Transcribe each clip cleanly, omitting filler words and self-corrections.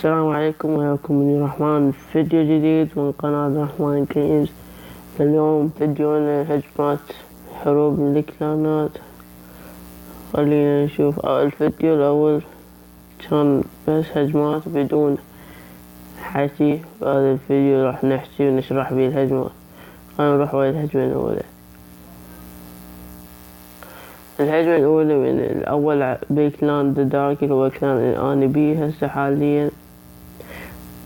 السلام عليكم، وياكم من رحمن فيديو جديد من قناة رحمن جيمز. اليوم فيديونا هجمات حروب الكلانات. خلينا نشوف الفيديو الأول كان بس هجمات بدون حكي. بهذا الفيديو راح نحكي ونشرح بيه الهجمات. خلينا نروح ويا الهجمة الأولى. الهجمة الأولى من الأول بكلان ذا دارك، اللي هو كلان أنا بيه هسه حاليا.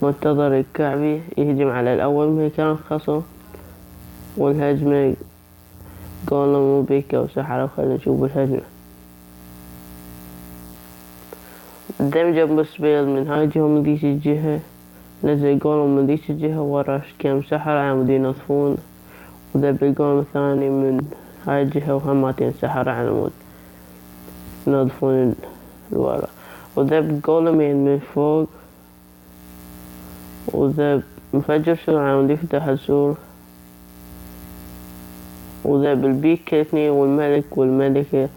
منتظر الكعبي يهجم على الأول مكان الخصم، والهجمة جولم وبيكا وسحرة. خلينا نشوف الهجمة. دمجة بسبيل من هاي الجهة ومن ديش الجهة، نزل جولم من ديش الجهة ورا كم سحرة عم ينظفون، وذب الجولم الثاني من هاي الجهة وهماتين سحرة على مود ينظفون الورا، وذب جولمين من فوق، وذب مفجر سور عم يفتح السور، وذب البيك اثنين والملك والملكة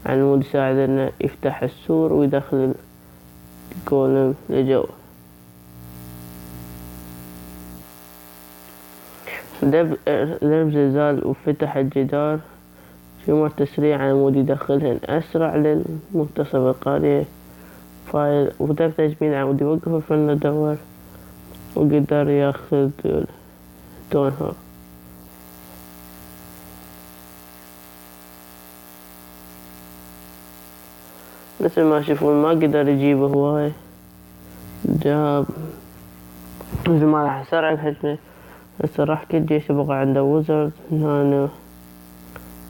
على مود يساعدنا يفتح السور ويدخل الجولم لجوا. ذب زلزال وفتح الجدار في مر تسريع على مود يدخلهن أسرع للمنتصف القرية فايل، وذب تجميل على مود يوقف الفن الدور وقدر ياخذ دونها. مثل ما تشوفون ما قدر يجيبه هواي، جاب مثل ما راح يسرع الهجمة. هسه راح كل جيش بقى عنده وزرد هنا،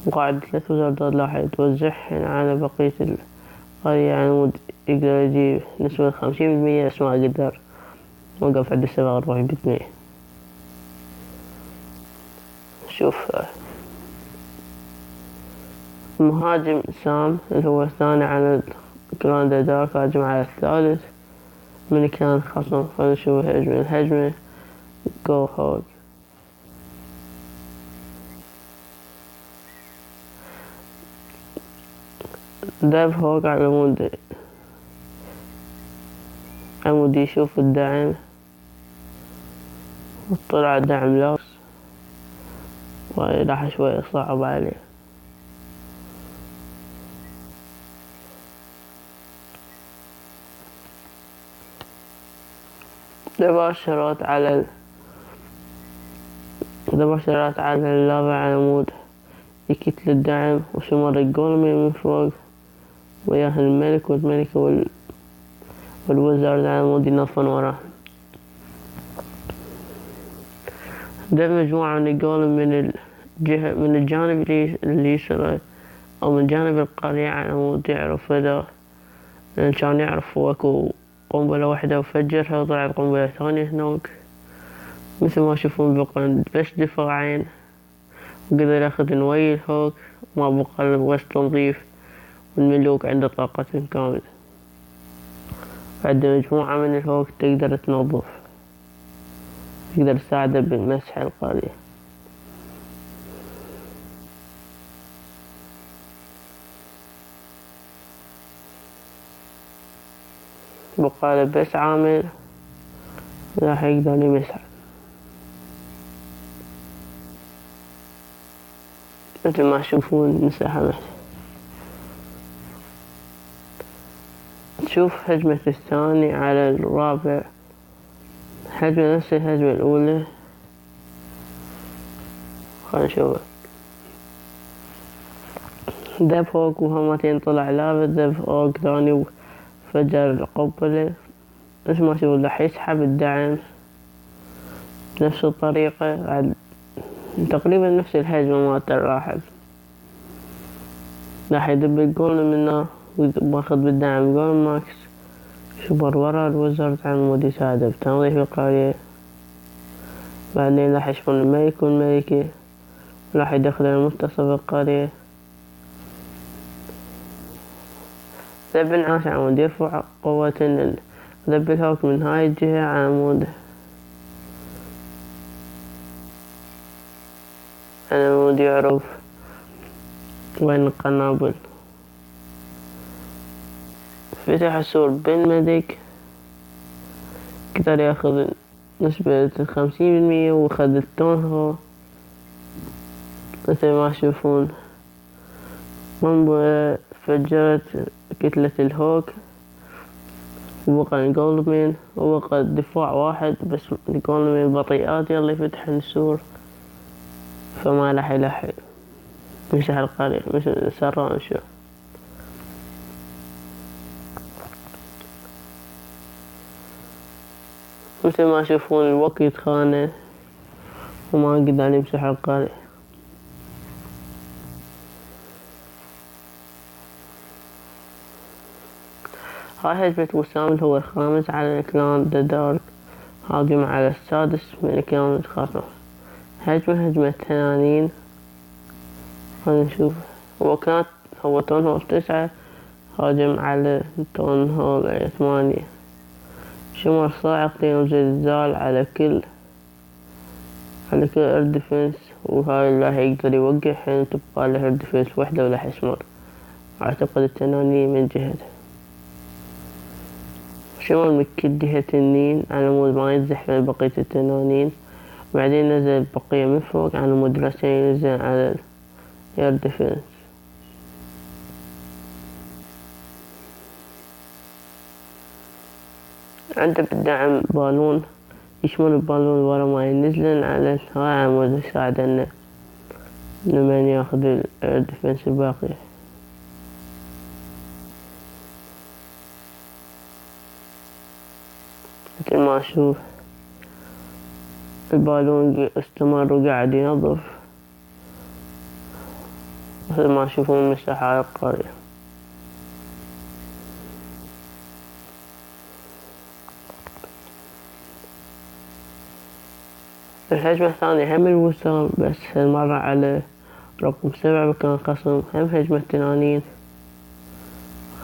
وقاعد 3 وزردات راح يتوزعهن على بقية القرية على مود يقدر يجيب نسبة 50%. بس ما قدر، وقف عند 47%. شوف المهاجم سام اللي هو الثاني على جراند دارك هاجم على الثالث من كان خصم. خلينا نشوف الهجمة جو هوج. ذهب هوج على مود يشوف الدعم، وطلع الدعم لاس وراح شوي صعب عليه. مباشرات على اللافا على مود يكتل الدعم، وشمر الجولمين من فوق وياه الملك والملكة والوزارد على مود ينظفون وراه. ده مجموعة من الجولم من الجانب اليسرى أو من جانب القرية على مود يعرف هذا، لأن كان يعرف اكو قنبلة واحدة وفجرها وطلعت قنبلة ثانية هناك. مثل ما تشوفون بقى بس دفاعين، وقدر ياخذ ويا الهوك، ما بقى بس تنظيف، والملوك عنده طاقة كاملة. عنده مجموعة من الهوك تقدر تنظف، تقدر تساعده بمسح القرية. بقى بس عامل راح يقدر يمسح. مثل ما تشوفون مساحة. تشوف هجمة الثاني على الرابع، هجمة نفس الهجمة الأولى. خلينا نشوف. ذب هوك وهمتين طلع لافا، ذب هوك ثاني وفجر القنبلة. مثل ما تشوفون راح يسحب الدعم بنفس الطريقة، تقريبا نفس الهجمة مالت الراحل. راح يدب الجول منه وياخذ بالدعم جول ماكس. شبر ورا الوزارد على مود يساعده بتنظيف القرية. بعدين راح يشمل الملك والملكة، وراح يدخل منتصف القرية. ذب الناس على مود يرفع قوة ذب الهوك من هاي الجهة على مود يعرف وين القنابل. فتح السور بالملك قدر ياخذ نسبة 50% وخذ التونهو. مثل ما تشوفون قنبلة فجرت كتلة الهوك، وبقى الجولدمان، وبقى دفاع واحد بس. الجولدمان بطيئات يلا يفتح السور، فما راح يلحق مسح القرية مثل سرع نشوف. مثل ما تشوفون الوقت يتخانه وما قدر يمسح القرية. هاي هجمة وسام هو الخامس على كلان ذا دارك، هاجم على السادس من كلان الخرف. هجمة تنانين. خلينا نشوف. هو تون هول 9 هاجم على تون هول 8. شمر صاعقتين وزلزال على كل اير ديفنس، وهاي اللي راح يقدر يوقع حين تبقى له اير ديفنس وحدة ولا يشمر. اعتقد التنانين من جهته. شمر من كل جهة التنين على مود ما يتزحم بقية التنانين، وبعدين نزل البقية من فوق على مود راسين ينزل على الاير ديفنس. عنده بالدعم بالون، يشمل البالون ورا ما ينزلن على هاي على مود يساعدنا لمن ياخذ الاير ديفنس الباقية. مثل ما اشوف البالون استمر وقاعد ينظف، مثل ما تشوفون مسح على القرية. الهجمة الثانية هم الوسام، بس هالمرة على رقم 7 مكان خصم، هم هجمة تنانين.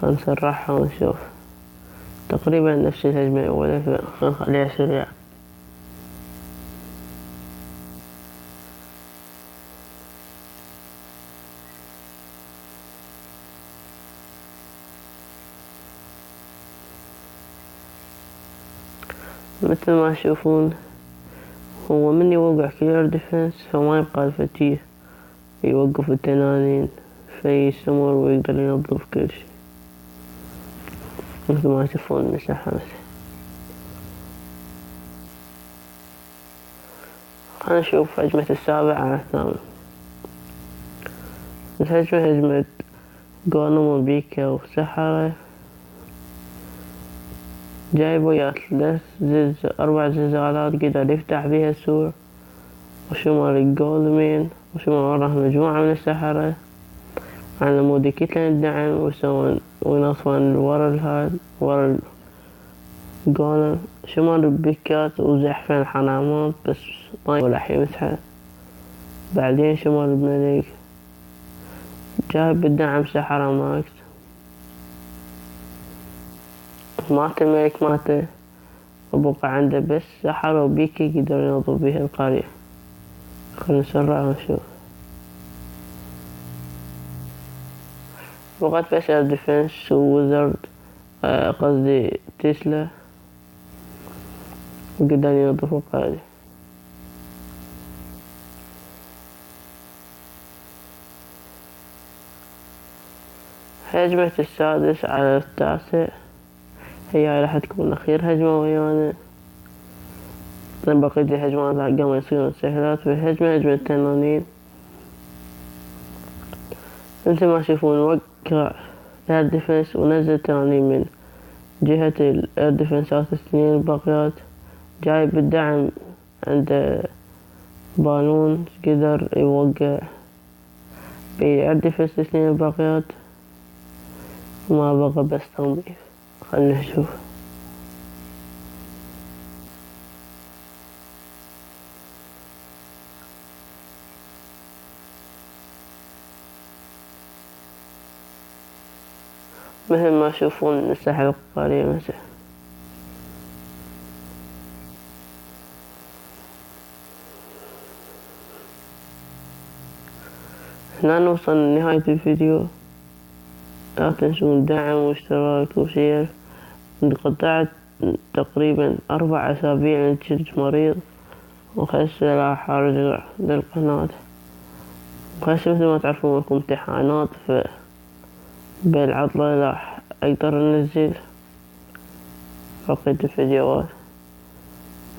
خلنا نسرعها ونشوف. تقريبا نفس الهجمة الأولى، خلنا نخليها سريعة. مثل ما تشوفون هو من يوقع كلير ديفنس فما يبقى الفتيه يوقف التنانين، فيستمر ويقدر ينظف كل شي. مثل ما تشوفون المساحة مثل. خلنا نشوف هجمة السابع على الثامن. الهجمة هجمة غانم وبيكا وسحرة، جايب وياه 4 زلزالات قدر يفتح بيها السور، وشمر الجولدمان، وشمر وراه مجموعة من السحرة على مود يكتلن الدعم وينظفون ورا الجولم. شمر البيكات وزحفن الحرامات بس ما يولح يمسحه. بعدين شمر الملك جايب بالدعم سحرة ماكس، مات الملك ماته، وبقى عنده بس سحرة وبيكي يقدر ينظف بيها القرية. خلنا نسرع ونشوف. بقت بس اير ديفنس وويزرد، قصدي تسلا، وقدر ينظف القرية. هجمة السادس على التاسع، هي راح تكون أخير هجمة ويانا، لأن بقية الهجمات قاموا يصيرون سهلات. في هجمة التنانين، مثل ما تشوفون وقع اير ديفنس ونزل تنانين من جهة الاير ديفنسات الثنين الباقيات. جايب بالدعم عنده بالون قدر يوقع باير ديفنس الثنين الباقيات، ما بقى بس تنظيف. خلنا نشوف. مثل ما تشوفون مسح القرية مسح. هنا نوصل لنهاية الفيديو. لا تنسون الدعم واشتراك وشير. إن قطعت تقريبا 4 أسابيع لأن جنت مريض، وهسه راح أرجع للقناة. وهسه مثل ما تعرفون اكو امتحانات، بالعطلة راح اقدر انزل بقية الفيديوهات.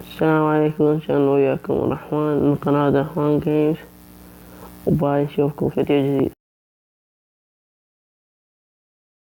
السلام عليكم، كان وياكم رحمن من قناة رحمن جيمز، وباي نشوفكم فيديو جديد.